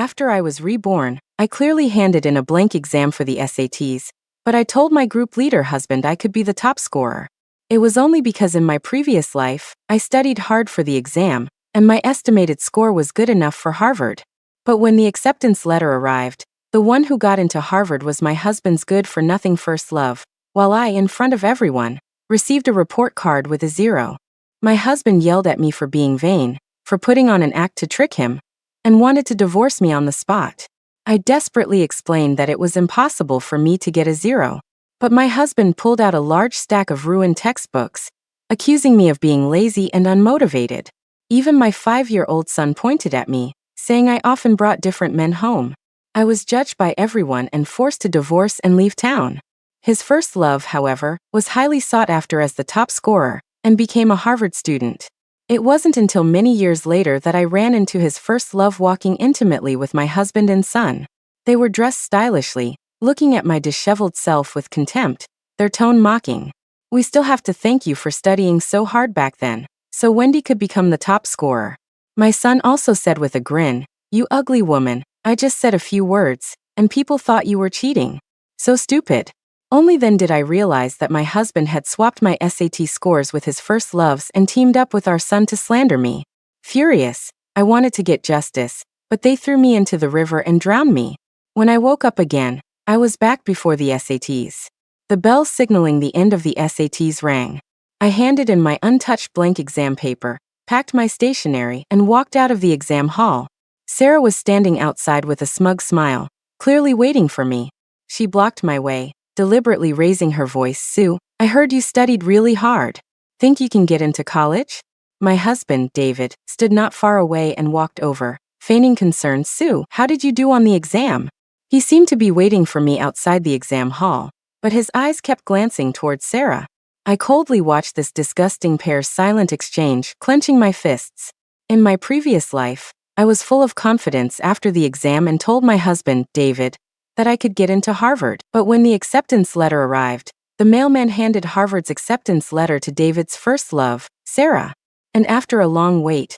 After I was reborn, I clearly handed in a blank exam for the SATs, but I told my group leader husband I could be the top scorer. It was only because in my previous life, I studied hard for the exam, and my estimated score was good enough for Harvard. But when the acceptance letter arrived, the one who got into Harvard was my husband's good-for-nothing first love, while I, in front of everyone, received a report card with a 0. My husband yelled at me for being vain, for putting on an act to trick him, and wanted to divorce me on the spot. I desperately explained that it was impossible for me to get a 0. But my husband pulled out a large stack of ruined textbooks, accusing me of being lazy and unmotivated. Even my 5-year-old son pointed at me, saying I often brought different men home. I was judged by everyone and forced to divorce and leave town. His first love, however, was highly sought after as the top scorer, and became a Harvard student. It wasn't until many years later that I ran into his first love walking intimately with my husband and son. They were dressed stylishly, looking at my disheveled self with contempt, their tone mocking. "We still have to thank you for studying so hard back then, so Wendy could become the top scorer." My son also said with a grin, "You ugly woman, I just said a few words, and people thought you were cheating. So stupid." Only then did I realize that my husband had swapped my SAT scores with his first loves and teamed up with our son to slander me. Furious, I wanted to get justice, but they threw me into the river and drowned me. When I woke up again, I was back before the SATs. The bell signaling the end of the SATs rang. I handed in my untouched blank exam paper, packed my stationery, and walked out of the exam hall. Sarah was standing outside with a smug smile, clearly waiting for me. She blocked my way, deliberately raising her voice. "Sue, I heard you studied really hard. Think you can get into college?" My husband, David, stood not far away and walked over, feigning concern. "Sue, how did you do on the exam?" He seemed to be waiting for me outside the exam hall, but his eyes kept glancing towards Sarah. I coldly watched this disgusting pair's silent exchange, clenching my fists. In my previous life, I was full of confidence after the exam and told my husband, David, that I could get into Harvard. But when the acceptance letter arrived, the mailman handed Harvard's acceptance letter to David's first love, Sarah. And after a long wait,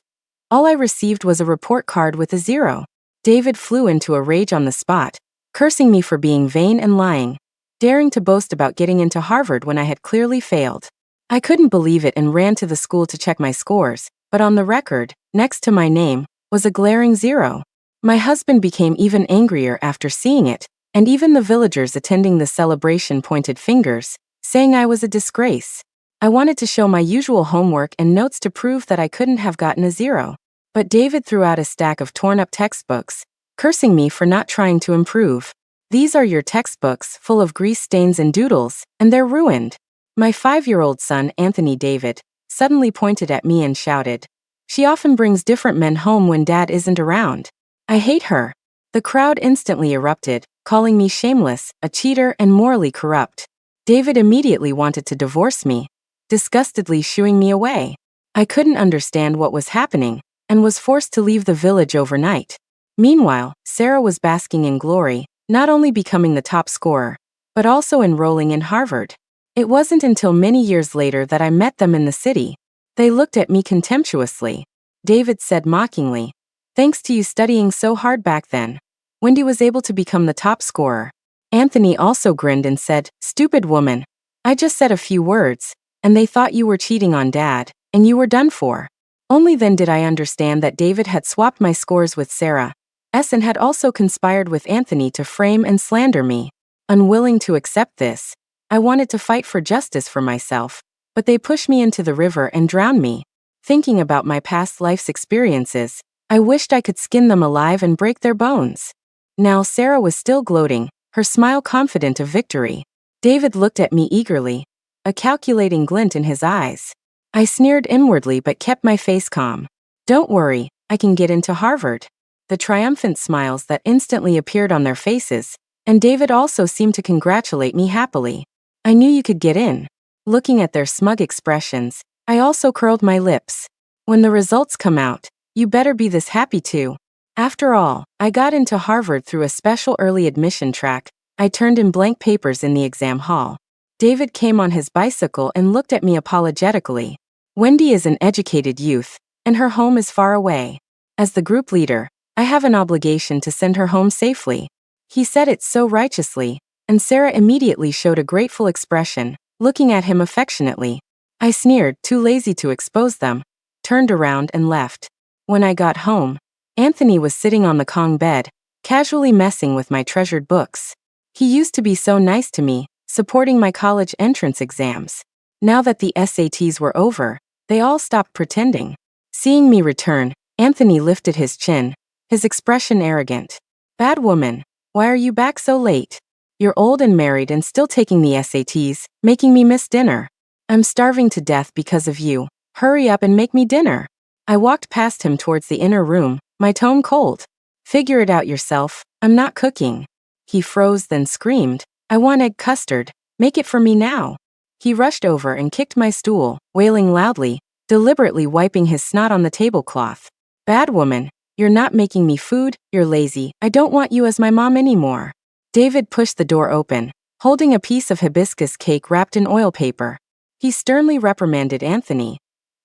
all I received was a report card with a 0. David flew into a rage on the spot, cursing me for being vain and lying, daring to boast about getting into Harvard when I had clearly failed. I couldn't believe it and ran to the school to check my scores, but on the record, next to my name, was a glaring 0. My husband became even angrier after seeing it, and even the villagers attending the celebration pointed fingers, saying I was a disgrace. I wanted to show my usual homework and notes to prove that I couldn't have gotten a 0. But David threw out a stack of torn-up textbooks, cursing me for not trying to improve. "These are your textbooks, full of grease stains and doodles, and they're ruined." My 5-year-old son, Anthony David, suddenly pointed at me and shouted, "She often brings different men home when Dad isn't around. I hate her." The crowd instantly erupted, calling me shameless, a cheater, and morally corrupt. David immediately wanted to divorce me, disgustedly shooing me away. I couldn't understand what was happening, and was forced to leave the village overnight. Meanwhile, Sarah was basking in glory, not only becoming the top scorer, but also enrolling in Harvard. It wasn't until many years later that I met them in the city. They looked at me contemptuously. David said mockingly, "Thanks to you studying so hard back then, Wendy was able to become the top scorer." Anthony also grinned and said, "Stupid woman, I just said a few words, and they thought you were cheating on Dad, and you were done for." Only then did I understand that David had swapped my scores with Sarah, and had also conspired with Anthony to frame and slander me. Unwilling to accept this, I wanted to fight for justice for myself, but they pushed me into the river and drowned me. Thinking about my past life's experiences, I wished I could skin them alive and break their bones. Now Sarah was still gloating, her smile confident of victory. David looked at me eagerly, a calculating glint in his eyes. I sneered inwardly but kept my face calm. "Don't worry, I can get into Harvard." The triumphant smiles that instantly appeared on their faces, and David also seemed to congratulate me happily. "I knew you could get in." Looking at their smug expressions, I also curled my lips. "When the results come out, you better be this happy too." After all, I got into Harvard through a special early admission track. I turned in blank papers in the exam hall. David came on his bicycle and looked at me apologetically. "Wendy is an educated youth, and her home is far away. As the group leader, I have an obligation to send her home safely. He said it so righteously, and Sarah immediately showed a grateful expression, looking at him affectionately. I sneered, too lazy to expose them, turned around and left. When I got home, Anthony was sitting on the Kong bed, casually messing with my treasured books. He used to be so nice to me, supporting my college entrance exams. Now that the SATs were over, they all stopped pretending. Seeing me return, Anthony lifted his chin, his expression arrogant. Bad woman, why are you back so late? You're old and married and still taking the SATs, making me miss dinner. I'm starving to death because of you. Hurry up and make me dinner. I walked past him towards the inner room, my tone cold. Figure it out yourself, I'm not cooking. He froze, then screamed, I want egg custard, make it for me now. He rushed over and kicked my stool, wailing loudly, deliberately wiping his snot on the tablecloth. Bad woman, you're not making me food, you're lazy, I don't want you as my mom anymore. David pushed the door open, holding a piece of hibiscus cake wrapped in oil paper. He sternly reprimanded Anthony.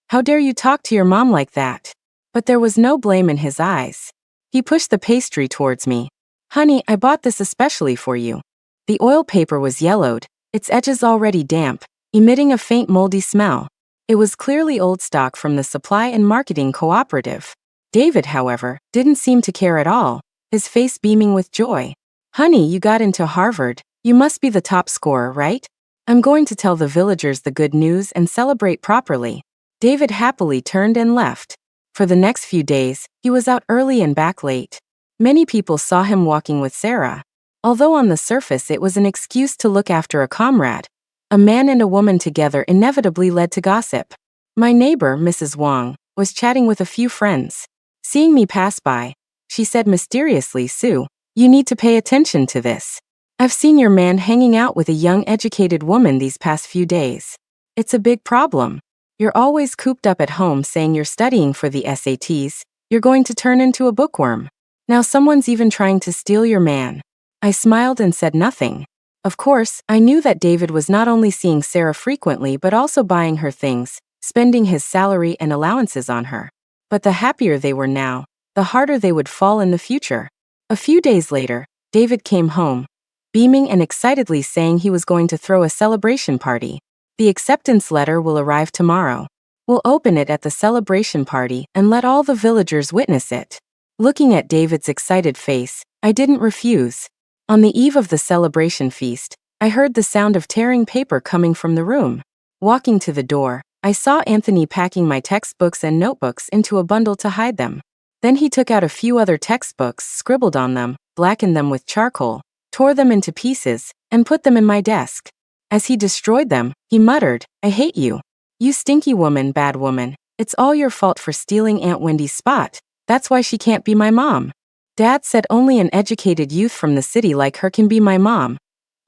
How dare you talk to your mom like that? But there was no blame in his eyes. He pushed the pastry towards me. Honey, I bought this especially for you. The oil paper was yellowed, its edges already damp, emitting a faint moldy smell. It was clearly old stock from the supply and marketing cooperative. David, however, didn't seem to care at all, his face beaming with joy. Honey, you got into Harvard. You must be the top scorer, right? I'm going to tell the villagers the good news and celebrate properly. David happily turned and left. For the next few days, he was out early and back late. Many people saw him walking with Sarah. Although on the surface it was an excuse to look after a comrade, a man and a woman together inevitably led to gossip. My neighbor, Mrs. Wong, was chatting with a few friends. Seeing me pass by, she said mysteriously, Sue, you need to pay attention to this. I've seen your man hanging out with a young educated woman these past few days. It's a big problem. You're always cooped up at home saying you're studying for the SATs, you're going to turn into a bookworm. Now someone's even trying to steal your man. I smiled and said nothing. Of course, I knew that David was not only seeing Sarah frequently but also buying her things, spending his salary and allowances on her. But the happier they were now, the harder they would fall in the future. A few days later, David came home, beaming and excitedly saying he was going to throw a celebration party. The acceptance letter will arrive tomorrow. We'll open it at the celebration party and let all the villagers witness it. Looking at David's excited face, I didn't refuse. On the eve of the celebration feast, I heard the sound of tearing paper coming from the room. Walking to the door, I saw Anthony packing my textbooks and notebooks into a bundle to hide them. Then he took out a few other textbooks, scribbled on them, blackened them with charcoal, tore them into pieces, and put them in my desk. As he destroyed them, he muttered, I hate you. You stinky woman, bad woman. It's all your fault for stealing Aunt Wendy's spot. That's why she can't be my mom. Dad said only an educated youth from the city like her can be my mom.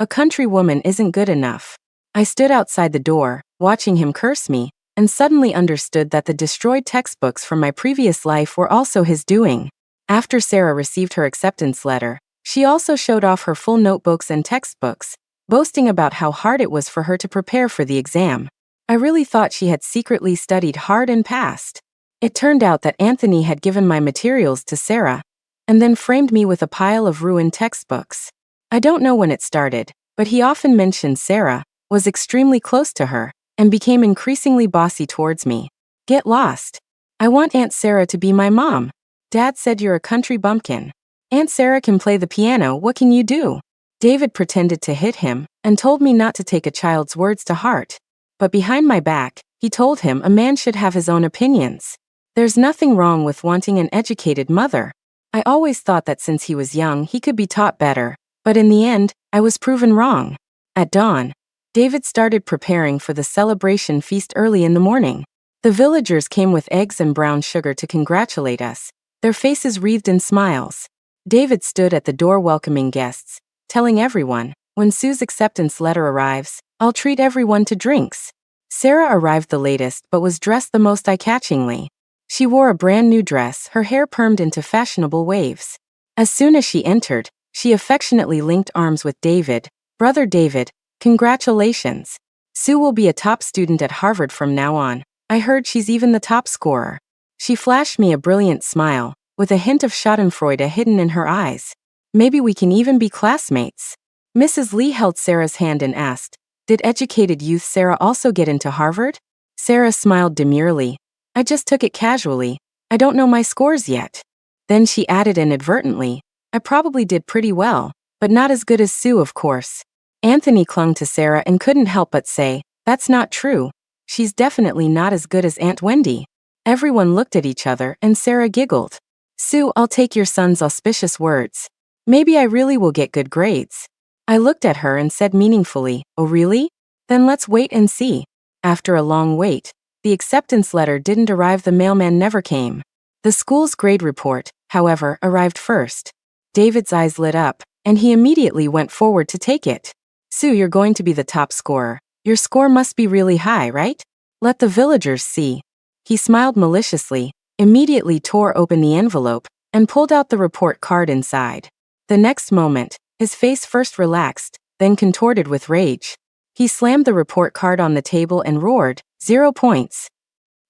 A country woman isn't good enough. I stood outside the door, watching him curse me, and suddenly understood that the destroyed textbooks from my previous life were also his doing. After Sarah received her acceptance letter, she also showed off her full notebooks and textbooks, boasting about how hard it was for her to prepare for the exam. I really thought she had secretly studied hard and passed. It turned out that Anthony had given my materials to Sarah, and then framed me with a pile of ruined textbooks. I don't know when it started, but he often mentioned Sarah, was extremely close to her, and became increasingly bossy towards me. Get lost. I want Aunt Sarah to be my mom. Dad said you're a country bumpkin. Aunt Sarah can play the piano, what can you do? David pretended to hit him, and told me not to take a child's words to heart. But behind my back, he told him a man should have his own opinions. There's nothing wrong with wanting an educated mother. I always thought that since he was young he could be taught better, but in the end, I was proven wrong. At dawn, David started preparing for the celebration feast early in the morning. The villagers came with eggs and brown sugar to congratulate us, their faces wreathed in smiles. David stood at the door welcoming guests, telling everyone, when Sue's acceptance letter arrives, I'll treat everyone to drinks. Sarah arrived the latest but was dressed the most eye-catchingly. She wore a brand new dress, her hair permed into fashionable waves. As soon as she entered, she affectionately linked arms with David. Brother David, congratulations. Sue will be a top student at Harvard from now on. I heard she's even the top scorer. She flashed me a brilliant smile, with a hint of schadenfreude hidden in her eyes. Maybe we can even be classmates. Mrs. Lee held Sarah's hand and asked, "Did educated youth Sarah also get into Harvard?" Sarah smiled demurely. "I just took it casually. I don't know my scores yet." Then she added inadvertently, "I probably did pretty well, but not as good as Sue, of course." Anthony clung to Sarah and couldn't help but say, "That's not true. She's definitely not as good as Aunt Wendy." Everyone looked at each other and Sarah giggled. "Sue, I'll take your son's auspicious words. Maybe I really will get good grades." I looked at her and said meaningfully, "Oh really? Then let's wait and see." After a long wait, the acceptance letter didn't arrive. The mailman never came. The school's grade report, however, arrived first. David's eyes lit up, and he immediately went forward to take it. "Sue, you're going to be the top scorer. Your score must be really high, right? Let the villagers see." He smiled maliciously, immediately tore open the envelope, and pulled out the report card inside. The next moment, his face first relaxed, then contorted with rage. He slammed the report card on the table and roared, "0 points."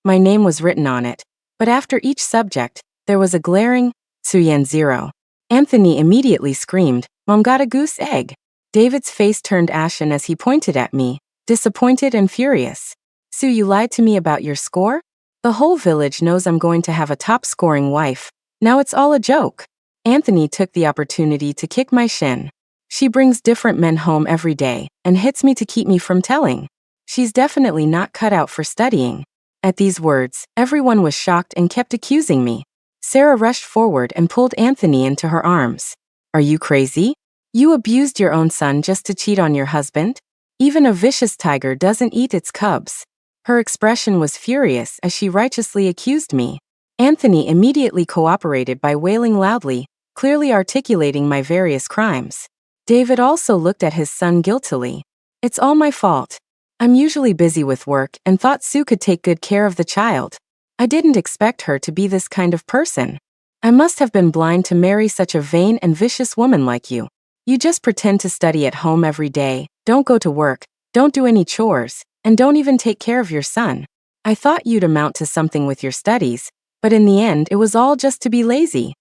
My name was written on it, but after each subject, there was a glaring, "Suyen 0. Anthony immediately screamed, "Mom got a goose egg." David's face turned ashen as he pointed at me, disappointed and furious. "Sue, you lied to me about your score? The whole village knows I'm going to have a top-scoring wife. Now it's all a joke." Anthony took the opportunity to kick my shin. "She brings different men home every day and hits me to keep me from telling. She's definitely not cut out for studying." At these words, everyone was shocked and kept accusing me. Sarah rushed forward and pulled Anthony into her arms. "Are you crazy? You abused your own son just to cheat on your husband? Even a vicious tiger doesn't eat its cubs." Her expression was furious as she righteously accused me. Anthony immediately cooperated by wailing loudly, clearly articulating my various crimes. David also looked at his son guiltily. "It's all my fault. I'm usually busy with work and thought Sue could take good care of the child. I didn't expect her to be this kind of person. I must have been blind to marry such a vain and vicious woman like you. You just pretend to study at home every day, don't go to work, don't do any chores, and don't even take care of your son. I thought you'd amount to something with your studies, but in the end it was all just to be lazy."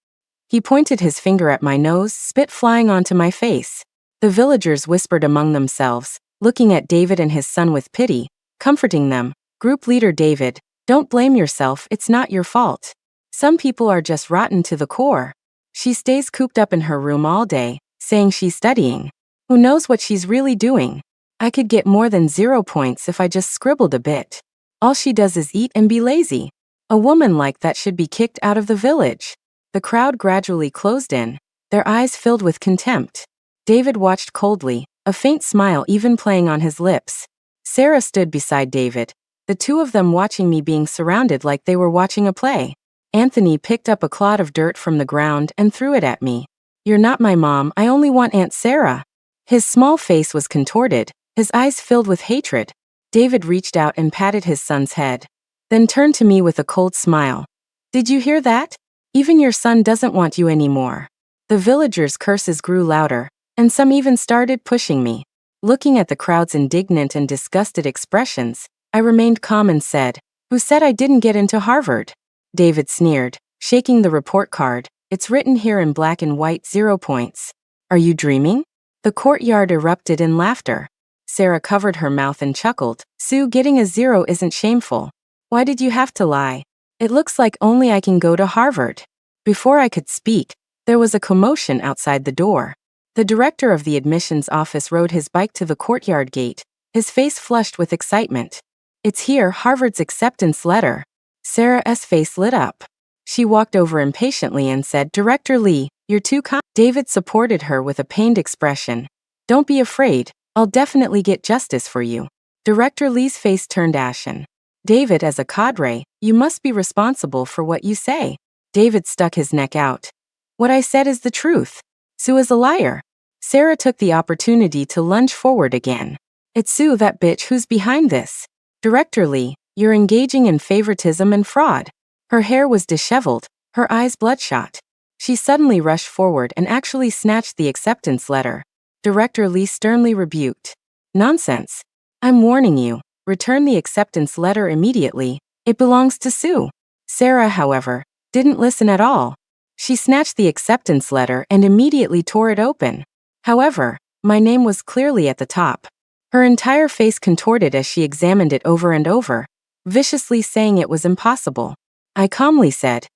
He pointed his finger at my nose, spit flying onto my face. The villagers whispered among themselves, looking at David and his son with pity, comforting them. Group leader David, "Don't blame yourself, it's not your fault. Some people are just rotten to the core. She stays cooped up in her room all day, saying she's studying. Who knows what she's really doing? I could get more than 0 points if I just scribbled a bit. All she does is eat and be lazy. A woman like that should be kicked out of the village." The crowd gradually closed in, their eyes filled with contempt. David watched coldly, a faint smile even playing on his lips. Sarah stood beside David, the two of them watching me being surrounded like they were watching a play. Anthony picked up a clod of dirt from the ground and threw it at me. "You're not my mom, I only want Aunt Sarah." His small face was contorted, his eyes filled with hatred. David reached out and patted his son's head, then turned to me with a cold smile. "Did you hear that? Even your son doesn't want you anymore." The villagers' curses grew louder, and some even started pushing me. Looking at the crowd's indignant and disgusted expressions, I remained calm and said, "Who said I didn't get into Harvard?" David sneered, shaking the report card. "It's written here in black and white, 0 points. Are you dreaming?" The courtyard erupted in laughter. Sarah covered her mouth and chuckled. "Sue, getting a 0 isn't shameful. Why did you have to lie? It looks like only I can go to Harvard." Before I could speak, there was a commotion outside the door. The director of the admissions office rode his bike to the courtyard gate, his face flushed with excitement. "It's here, Harvard's acceptance letter." Sarah's face lit up. She walked over impatiently and said, "Director Lee, you're too kind." David supported her with a pained expression. "Don't be afraid, I'll definitely get justice for you." Director Lee's face turned ashen. "David, as a cadre, you must be responsible for what you say." David stuck his neck out. "What I said is the truth. Sue is a liar." Sarah took the opportunity to lunge forward again. "It's Sue, that bitch, who's behind this. Director Lee, you're engaging in favoritism and fraud." Her hair was disheveled, her eyes bloodshot. She suddenly rushed forward and actually snatched the acceptance letter. Director Lee sternly rebuked. "Nonsense. I'm warning you. Return the acceptance letter immediately. It belongs to Sue." Sarah, however, didn't listen at all. She snatched the acceptance letter and immediately tore it open. However, my name was clearly at the top. Her entire face contorted as she examined it over and over, viciously saying it was impossible. I calmly said,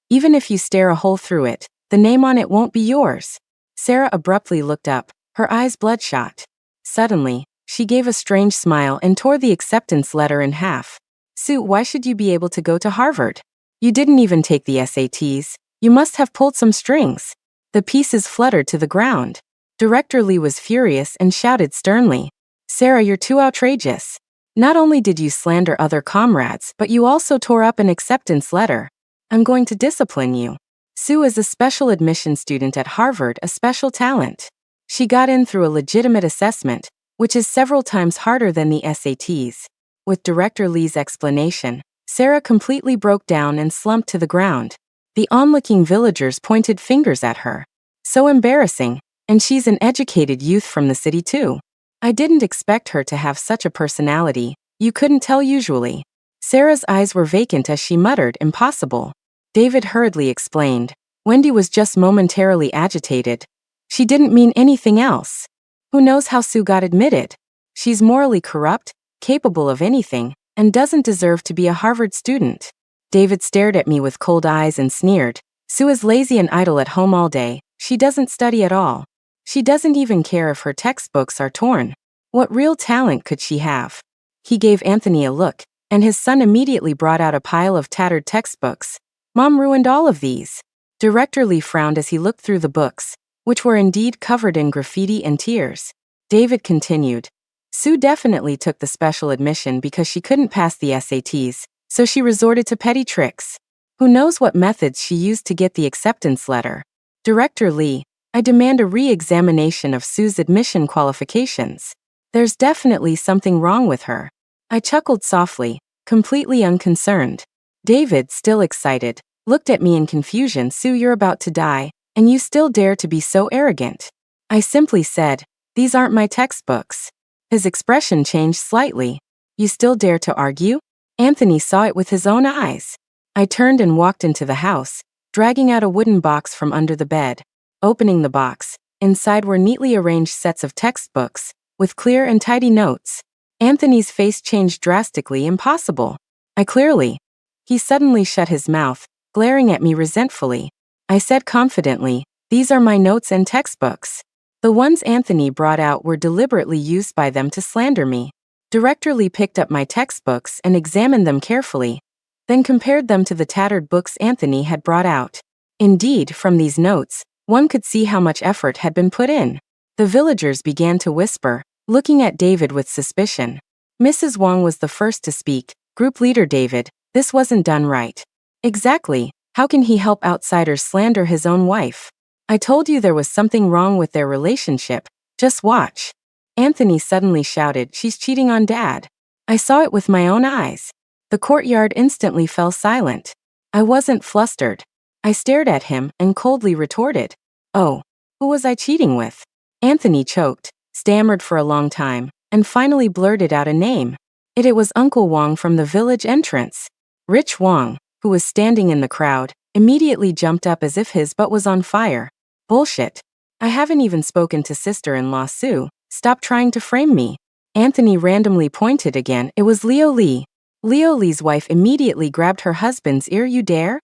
"Even if you stare a hole through it, the name on it won't be yours." Sarah abruptly looked up, her eyes bloodshot. Suddenly, she gave a strange smile and tore the acceptance letter in half. "Sue, why should you be able to go to Harvard? You didn't even take the SATs. You must have pulled some strings." The pieces fluttered to the ground. Director Lee was furious and shouted sternly, "Sarah, you're too outrageous. Not only did you slander other comrades, but you also tore up an acceptance letter. I'm going to discipline you." Sue is a special admission student at Harvard, a special talent. She got in through a legitimate assessment, which is several times harder than the SATs. With Director Lee's explanation, Sarah completely broke down and slumped to the ground. The onlooking villagers pointed fingers at her. So embarrassing, and she's an educated youth from the city too. I didn't expect her to have such a personality, you couldn't tell usually. Sarah's eyes were vacant as she muttered, "Impossible." David hurriedly explained, "Wendy was just momentarily agitated. She didn't mean anything else. Who knows how Sue got admitted? She's morally corrupt, capable of anything, and doesn't deserve to be a Harvard student." David stared at me with cold eyes and sneered, "Sue is lazy and idle at home all day. She doesn't study at all. She doesn't even care if her textbooks are torn. What real talent could she have?" He gave Anthony a look, and his son immediately brought out a pile of tattered textbooks. "Mom ruined all of these." Director Lee frowned as he looked through the books, which were indeed covered in graffiti and tears. David continued, "Sue definitely took the special admission because she couldn't pass the SATs, so she resorted to petty tricks. Who knows what methods she used to get the acceptance letter? Director Lee, I demand a re-examination of Sue's admission qualifications. There's definitely something wrong with her." I chuckled softly, completely unconcerned. David, still excited, looked at me in confusion. "Sue, you're about to die, and you still dare to be so arrogant." I simply said, "These aren't my textbooks." His expression changed slightly. "You still dare to argue?" Anthony saw it with his own eyes. I turned and walked into the house, dragging out a wooden box from under the bed. Opening the box, inside were neatly arranged sets of textbooks, with clear and tidy notes. Anthony's face changed drastically. "Impossible." I clearly. He suddenly shut his mouth, glaring at me resentfully. I said confidently, "These are my notes and textbooks." The ones Anthony brought out were deliberately used by them to slander me. Director Lee picked up my textbooks and examined them carefully, then compared them to the tattered books Anthony had brought out. Indeed, from these notes, one could see how much effort had been put in. The villagers began to whisper, looking at David with suspicion. Mrs. Wong was the first to speak. "Group leader David, this wasn't done right." "Exactly. How can he help outsiders slander his own wife? I told you there was something wrong with their relationship. Just watch." Anthony suddenly shouted, "She's cheating on Dad." I saw it with my own eyes. The courtyard instantly fell silent. I wasn't flustered. I stared at him and coldly retorted, "Oh, who was I cheating with?" Anthony choked, stammered for a long time, and finally blurted out a name. It was Uncle Wong from the village entrance. Rich Wong, who was standing in the crowd, immediately jumped up as if his butt was on fire. "Bullshit. I haven't even spoken to sister-in-law Sue. Stop trying to frame me." Anthony randomly pointed again. It was Leo Lee. Leo Lee's wife immediately grabbed her husband's ear. "You dare?"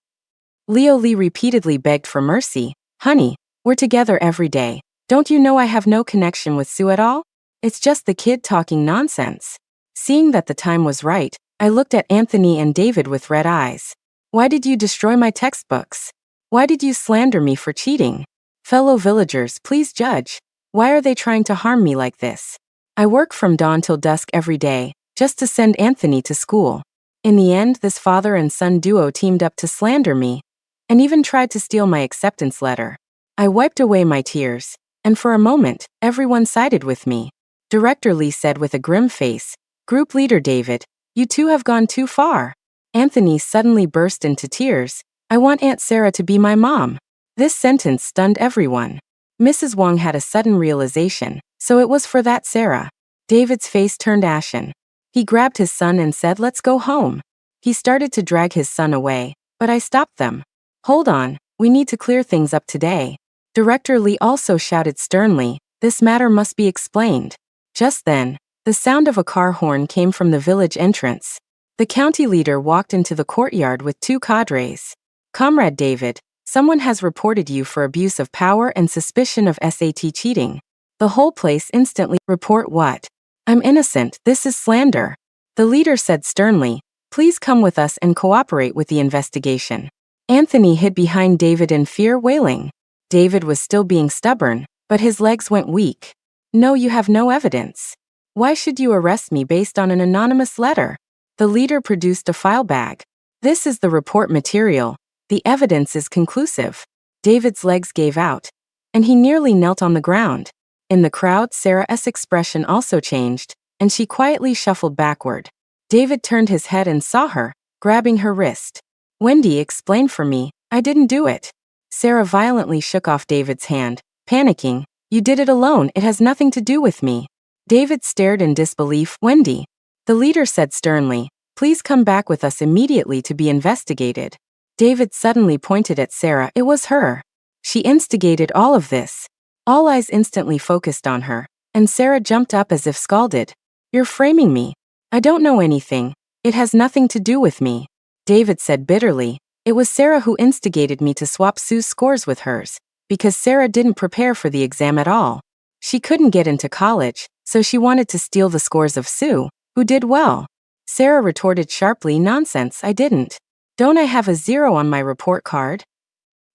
Leo Lee repeatedly begged for mercy. "Honey, we're together every day. Don't you know I have no connection with Sue at all? It's just the kid talking nonsense." Seeing that the time was right, I looked at Anthony and David with red eyes. "Why did you destroy my textbooks? Why did you slander me for cheating? Fellow villagers, please judge. Why are they trying to harm me like this? I work from dawn till dusk every day, just to send Anthony to school. In the end, this father and son duo teamed up to slander me, and even tried to steal my acceptance letter." I wiped away my tears, and for a moment, everyone sided with me. Director Lee said with a grim face, "Group leader David, you two have gone too far." Anthony suddenly burst into tears. "I want Aunt Sarah to be my mom." This sentence stunned everyone. Mrs. Wong had a sudden realization, so it was for that Sarah. David's face turned ashen. He grabbed his son and said, "Let's go home." He started to drag his son away, but I stopped them. "Hold on, We need to clear things up today. Director Lee also shouted sternly, this matter must be explained. Just then, the sound of a car horn came from the village entrance. The county leader walked into the courtyard with two cadres. Comrade David, someone has reported you for abuse of power and suspicion of SAT cheating. The whole place instantly, report what? I'm innocent, this is slander. The leader said sternly, please come with us and cooperate with the investigation. Anthony hid behind David in fear, wailing. David was still being stubborn, but his legs went weak. No, you have no evidence. Why should you arrest me based on an anonymous letter? The leader produced a file bag. This is the report material. The evidence is conclusive. David's legs gave out, and he nearly knelt on the ground. In the crowd, Sarah's expression also changed, and she quietly shuffled backward. David turned his head and saw her, grabbing her wrist. Wendy, explain for me, I didn't do it. Sarah violently shook off David's hand, panicking. You did it alone, it has nothing to do with me. David stared in disbelief. Wendy. The leader said sternly, please come back with us immediately to be investigated. David suddenly pointed at Sarah. It was her. She instigated all of this. All eyes instantly focused on her, and Sarah jumped up as if scalded. You're framing me. I don't know anything. It has nothing to do with me. David said bitterly, it was Sarah who instigated me to swap Sue's scores with hers, because Sarah didn't prepare for the exam at all. She couldn't get into college, so she wanted to steal the scores of Sue, who did well. Sarah retorted sharply, nonsense, I didn't. Don't I have a 0 on my report card?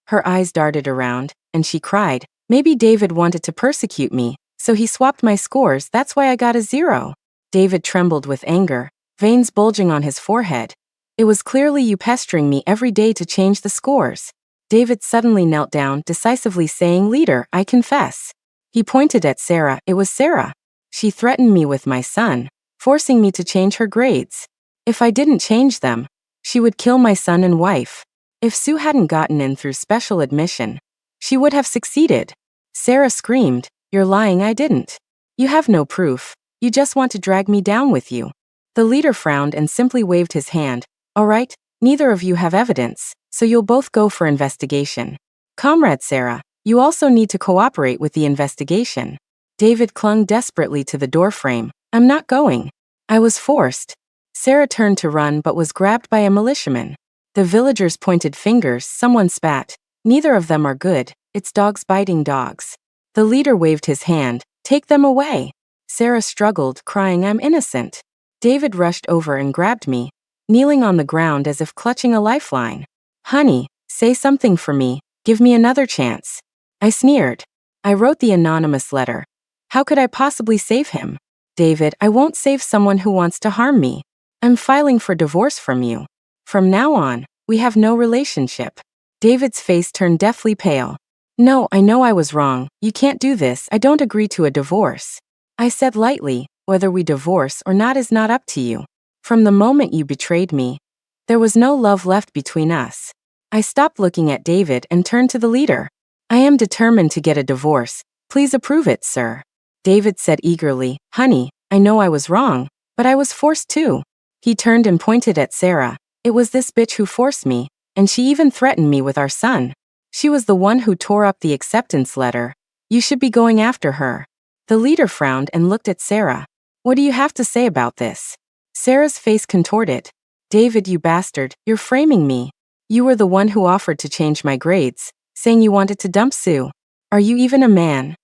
Her eyes darted around, and she cried, maybe David wanted to persecute me, so he swapped my scores, that's why I got a 0. David trembled with anger, veins bulging on his forehead. It was clearly you pestering me every day to change the scores. David suddenly knelt down, decisively saying, Leader, I confess. He pointed at Sarah. It was Sarah. She threatened me with my son, forcing me to change her grades. If I didn't change them, she would kill my son and wife. If Sue hadn't gotten in through special admission, she would have succeeded. Sarah screamed, You're lying, I didn't. You have no proof. You just want to drag me down with you. The leader frowned and simply waved his hand. All right, neither of you have evidence, so you'll both go for investigation. Comrade Sarah, you also need to cooperate with the investigation. David clung desperately to the doorframe. I'm not going. I was forced. Sarah turned to run but was grabbed by a militiaman. The villagers pointed fingers, someone spat. Neither of them are good, it's dogs biting dogs. The leader waved his hand. Take them away. Sarah struggled, crying, I'm innocent. David rushed over and grabbed me, kneeling on the ground as if clutching a lifeline. Honey, say something for me, give me another chance. I sneered. I wrote the anonymous letter. How could I possibly save him? David, I won't save someone who wants to harm me. I'm filing for divorce from you. From now on, we have no relationship. David's face turned deathly pale. No, I know I was wrong. You can't do this. I don't agree to a divorce. I said lightly, whether we divorce or not is not up to you. From the moment you betrayed me, there was no love left between us. I stopped looking at David and turned to the leader. I am determined to get a divorce. Please approve it, sir. David said eagerly, Honey, I know I was wrong, but I was forced to. He turned and pointed at Sarah. It was this bitch who forced me, and she even threatened me with our son. She was the one who tore up the acceptance letter. You should be going after her. The leader frowned and looked at Sarah. What do you have to say about this? Sarah's face contorted. David, you bastard, you're framing me. You were the one who offered to change my grades, saying you wanted to dump Sue. Are you even a man?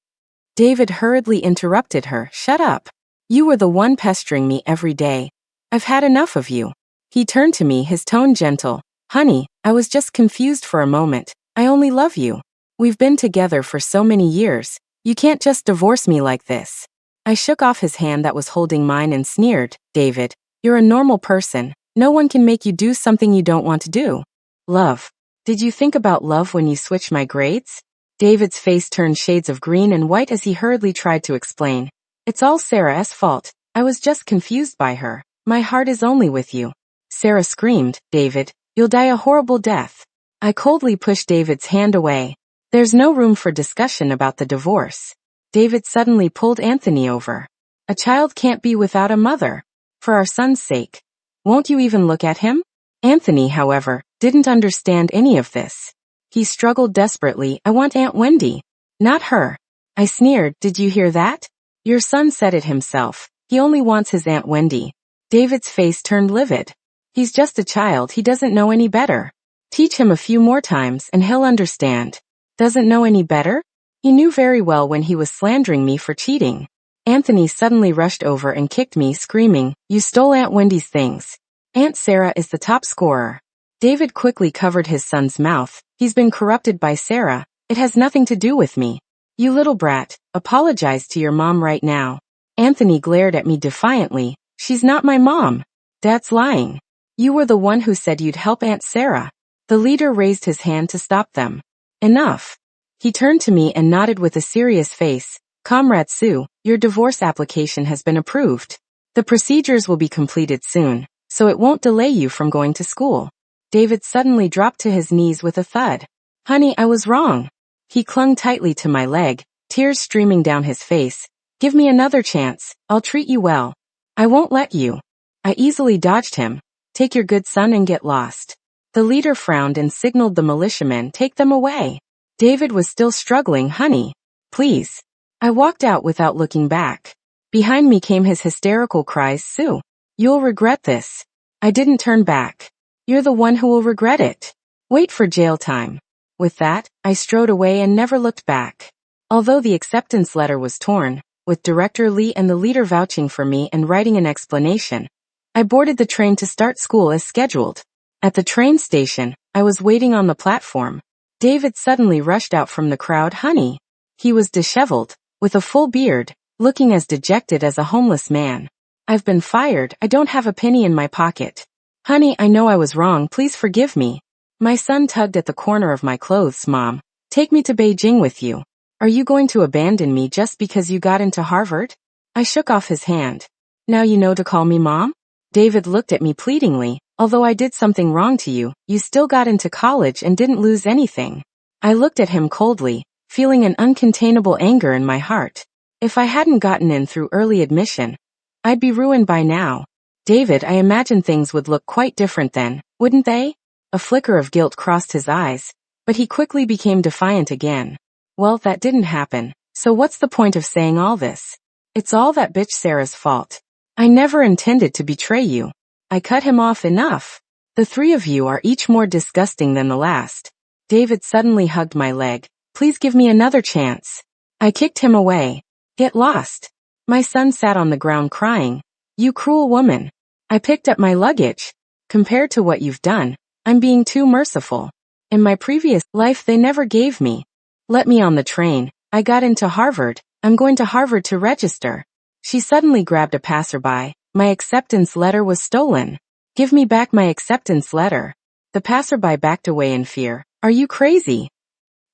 David hurriedly interrupted her. Shut up. You were the one pestering me every day. I've had enough of you. He turned to me, his tone gentle. Honey, I was just confused for a moment. I only love you. We've been together for so many years. You can't just divorce me like this. I shook off his hand that was holding mine and sneered. David, you're a normal person. No one can make you do something you don't want to do. Love. Did you think about love when you switched my grades? David's face turned shades of green and white as he hurriedly tried to explain. It's all Sarah's fault. I was just confused by her. My heart is only with you. Sarah screamed, David, you'll die a horrible death. I coldly pushed David's hand away. There's no room for discussion about the divorce. David suddenly pulled Anthony over. A child can't be without a mother. For our son's sake. Won't you even look at him? Anthony, however, didn't understand any of this. He struggled desperately. I want Aunt Wendy. Not her. I sneered. Did you hear that? Your son said it himself. He only wants his Aunt Wendy. David's face turned livid. He's just a child. He doesn't know any better. Teach him a few more times and he'll understand. Doesn't know any better? He knew very well when he was slandering me for cheating. Anthony suddenly rushed over and kicked me, screaming, "You stole Aunt Wendy's things. Aunt Sarah is the top scorer." David quickly covered his son's mouth. He's been corrupted by Sarah. It has nothing to do with me. You little brat, apologize to your mom right now. Anthony glared at me defiantly. She's not my mom. Dad's lying. You were the one who said you'd help Aunt Sarah. The leader raised his hand to stop them. Enough. He turned to me and nodded with a serious face. Comrade Sue, your divorce application has been approved. The procedures will be completed soon, so it won't delay you from going to school. David suddenly dropped to his knees with a thud. Honey, I was wrong. He clung tightly to my leg, tears streaming down his face. Give me another chance. I'll treat you well. I won't let you. I easily dodged him. Take your good son and get lost. The leader frowned and signaled the militiamen, take them away. David was still struggling. Honey, please. I walked out without looking back. Behind me came his hysterical cries. Sue, you'll regret this. I didn't turn back. You're the one who will regret it. Wait for jail time. With that, I strode away and never looked back. Although the acceptance letter was torn, with Director Lee and the leader vouching for me and writing an explanation, I boarded the train to start school as scheduled. At the train station, I was waiting on the platform. David suddenly rushed out from the crowd. Honey. He was disheveled, with a full beard, looking as dejected as a homeless man. I've been fired. I don't have a penny in my pocket. Honey, I know I was wrong. Please forgive me. My son tugged at the corner of my clothes. Mom, take me to Beijing with you. Are you going to abandon me just because you got into Harvard? I shook off his hand. Now you know to call me Mom? David looked at me pleadingly. Although I did something wrong to you, you still got into college and didn't lose anything. I looked at him coldly, feeling an uncontainable anger in my heart. If I hadn't gotten in through early admission, I'd be ruined by now. David, I imagine things would look quite different then, wouldn't they? A flicker of guilt crossed his eyes, but he quickly became defiant again. Well, that didn't happen, so what's the point of saying all this? It's all that bitch Sarah's fault. I never intended to betray you. I cut him off. Enough. The three of you are each more disgusting than the last. David suddenly hugged my leg. Please give me another chance. I kicked him away. Get lost. My son sat on the ground crying. You cruel woman. I picked up my luggage. Compared to what you've done, I'm being too merciful. In my previous life they never gave me. Let me on the train. I got into Harvard. I'm going to Harvard to register. She suddenly grabbed a passerby. My acceptance letter was stolen. Give me back my acceptance letter. The passerby backed away in fear. Are you crazy?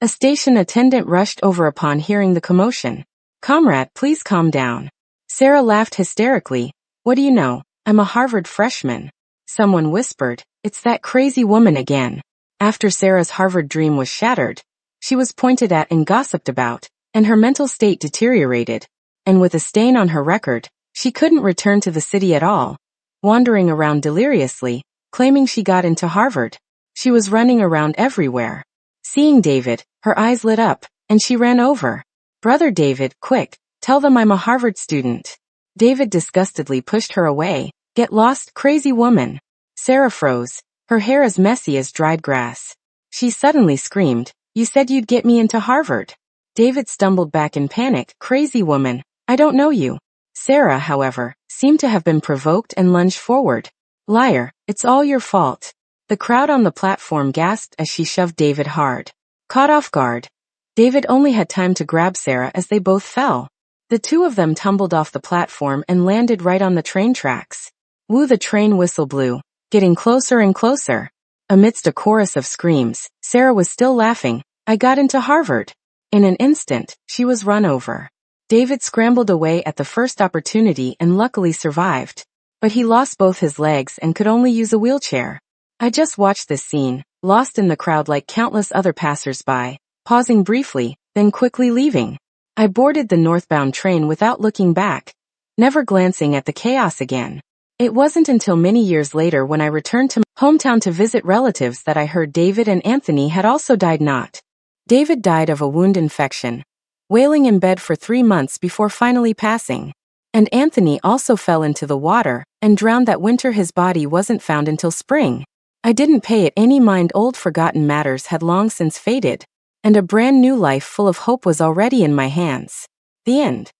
A station attendant rushed over upon hearing the commotion. Comrade, please calm down. Sarah laughed hysterically. What do you know? I'm a Harvard freshman. Someone whispered, it's that crazy woman again. After Sarah's Harvard dream was shattered, she was pointed at and gossiped about, and her mental state deteriorated. And with a stain on her record, she couldn't return to the city at all, wandering around deliriously, claiming she got into Harvard. She was running around everywhere. Seeing David, her eyes lit up, and she ran over. Brother David, quick, tell them I'm a Harvard student. David disgustedly pushed her away. Get lost, crazy woman. Sarah froze, her hair as messy as dried grass. She suddenly screamed, you said you'd get me into Harvard. David stumbled back in panic. Crazy woman, I don't know you. Sarah, however, seemed to have been provoked and lunged forward. Liar, it's all your fault. The crowd on the platform gasped as she shoved David hard. Caught off guard, David only had time to grab Sarah as they both fell. The two of them tumbled off the platform and landed right on the train tracks. Woo, the train whistle blew, getting closer and closer. Amidst a chorus of screams, Sarah was still laughing. I got into Harvard. In an instant, she was run over. David scrambled away at the first opportunity and luckily survived. But he lost both his legs and could only use a wheelchair. I just watched this scene, lost in the crowd like countless other passers-by, pausing briefly, then quickly leaving. I boarded the northbound train without looking back, never glancing at the chaos again. It wasn't until many years later when I returned to my hometown to visit relatives that I heard David and Anthony had also died. Not. David died of a wound infection, wailing in bed for 3 months before finally passing. And Anthony also fell into the water and drowned that winter. His body wasn't found until spring. I didn't pay it any mind. Old forgotten matters had long since faded, and a brand new life full of hope was already in my hands. The end.